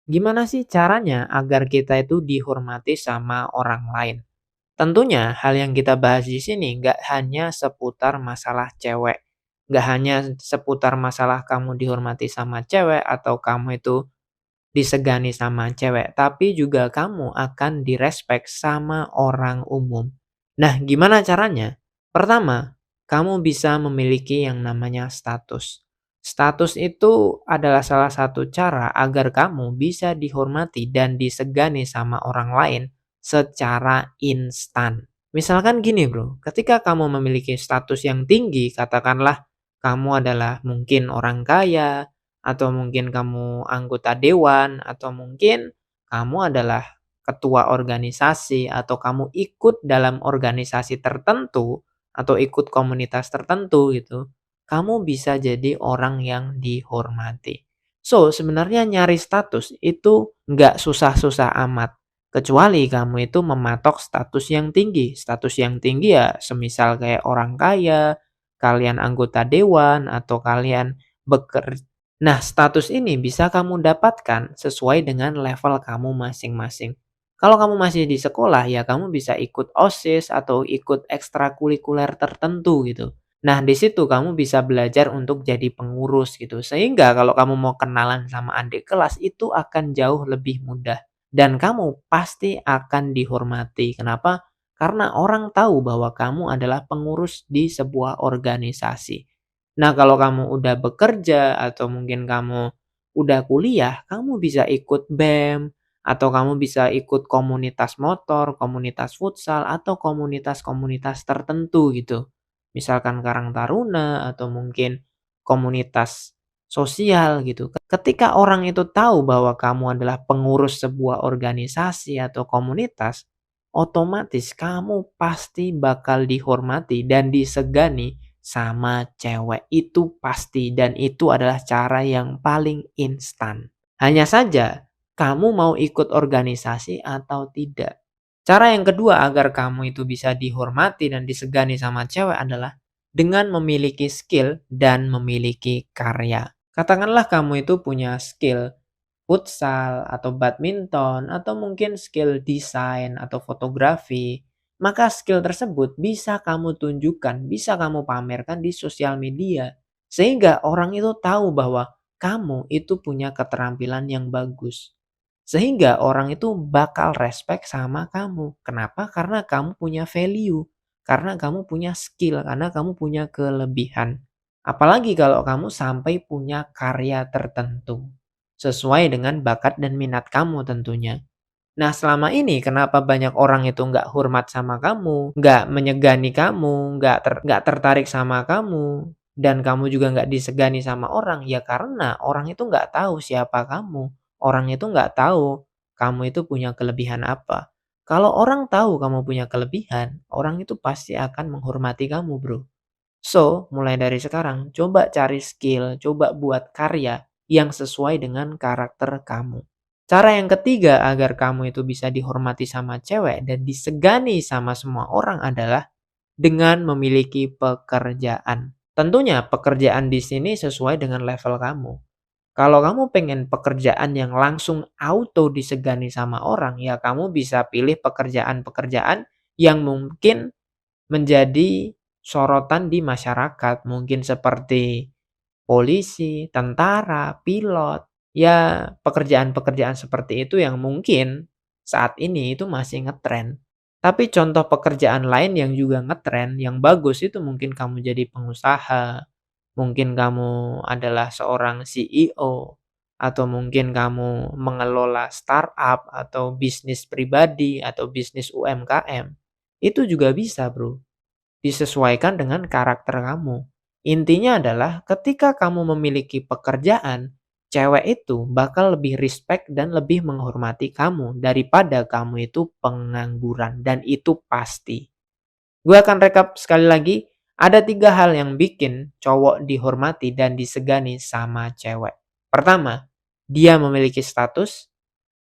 Gimana sih caranya agar kita itu dihormati sama orang lain? Tentunya hal yang kita bahas di sini nggak hanya seputar masalah cewek, nggak hanya seputar masalah kamu dihormati sama cewek atau kamu itu disegani sama cewek, tapi juga kamu akan direspek sama orang umum. Nah, gimana caranya? Pertama, kamu bisa memiliki yang namanya status. Status itu adalah salah satu cara agar kamu bisa dihormati dan disegani sama orang lain secara instan. Misalkan gini bro, ketika kamu memiliki status yang tinggi, katakanlah kamu adalah mungkin orang kaya, atau mungkin kamu anggota dewan, atau mungkin kamu adalah ketua organisasi, atau kamu ikut dalam organisasi tertentu, atau ikut komunitas tertentu gitu, kamu bisa jadi orang yang dihormati. So, sebenarnya nyari status itu nggak susah-susah amat. Kecuali kamu itu mematok status yang tinggi. Status yang tinggi ya semisal kayak orang kaya, kalian anggota dewan, atau kalian bekerja. Nah, status ini bisa kamu dapatkan sesuai dengan level kamu masing-masing. Kalau kamu masih di sekolah, ya kamu bisa ikut OSIS atau ikut ekstrakurikuler tertentu gitu. Nah, di situ kamu bisa belajar untuk jadi pengurus gitu. Sehingga kalau kamu mau kenalan sama adik kelas itu akan jauh lebih mudah. Dan kamu pasti akan dihormati. Kenapa? Karena orang tahu bahwa kamu adalah pengurus di sebuah organisasi. Nah, kalau kamu udah bekerja atau mungkin kamu udah kuliah, kamu bisa ikut BEM atau kamu bisa ikut komunitas motor, komunitas futsal atau komunitas-komunitas tertentu gitu. Misalkan Karang Taruna atau mungkin komunitas sosial gitu. Ketika orang itu tahu bahwa kamu adalah pengurus sebuah organisasi atau komunitas, otomatis kamu pasti bakal dihormati dan disegani sama cewek, itu pasti, dan itu adalah cara yang paling instan. Hanya saja kamu mau ikut organisasi atau tidak. Cara yang kedua agar kamu itu bisa dihormati dan disegani sama cewek adalah dengan memiliki skill dan memiliki karya. Katakanlah kamu itu punya skill futsal atau badminton atau mungkin skill desain atau fotografi, maka skill tersebut bisa kamu tunjukkan, bisa kamu pamerkan di sosial media. Sehingga orang itu tahu bahwa kamu itu punya keterampilan yang bagus. Sehingga orang itu bakal respect sama kamu. Kenapa? Karena kamu punya value. Karena kamu punya skill, karena kamu punya kelebihan. Apalagi kalau kamu sampai punya karya tertentu sesuai dengan bakat dan minat kamu tentunya. Nah, selama ini kenapa banyak orang itu nggak hormat sama kamu, nggak menyegani kamu, nggak tertarik sama kamu, dan kamu juga nggak disegani sama orang, ya karena orang itu nggak tahu siapa kamu. Orang itu nggak tahu kamu itu punya kelebihan apa. Kalau orang tahu kamu punya kelebihan, orang itu pasti akan menghormati kamu, bro. So, mulai dari sekarang, coba cari skill, coba buat karya yang sesuai dengan karakter kamu. Cara yang ketiga agar kamu itu bisa dihormati sama cewek dan disegani sama semua orang adalah dengan memiliki pekerjaan. Tentunya pekerjaan di sini sesuai dengan level kamu. Kalau kamu pengen pekerjaan yang langsung auto disegani sama orang, ya kamu bisa pilih pekerjaan-pekerjaan yang mungkin menjadi sorotan di masyarakat, mungkin seperti polisi, tentara, pilot. Ya, pekerjaan-pekerjaan seperti itu yang mungkin saat ini itu masih ngetren. Tapi contoh pekerjaan lain yang juga ngetren, yang bagus itu mungkin kamu jadi pengusaha, mungkin kamu adalah seorang CEO, atau mungkin kamu mengelola startup atau bisnis pribadi atau bisnis UMKM. Itu juga bisa, Bro. Disesuaikan dengan karakter kamu. Intinya adalah ketika kamu memiliki pekerjaan, cewek itu bakal lebih respect dan lebih menghormati kamu daripada kamu itu pengangguran dan itu pasti. Gue akan rekap sekali lagi, ada 3 hal yang bikin cowok dihormati dan disegani sama cewek. Pertama, dia memiliki status.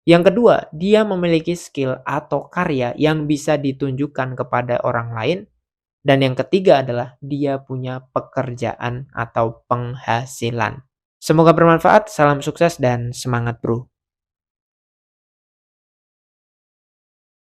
Yang kedua, dia memiliki skill atau karya yang bisa ditunjukkan kepada orang lain. Dan yang ketiga adalah dia punya pekerjaan atau penghasilan. Semoga bermanfaat, salam sukses dan semangat bro.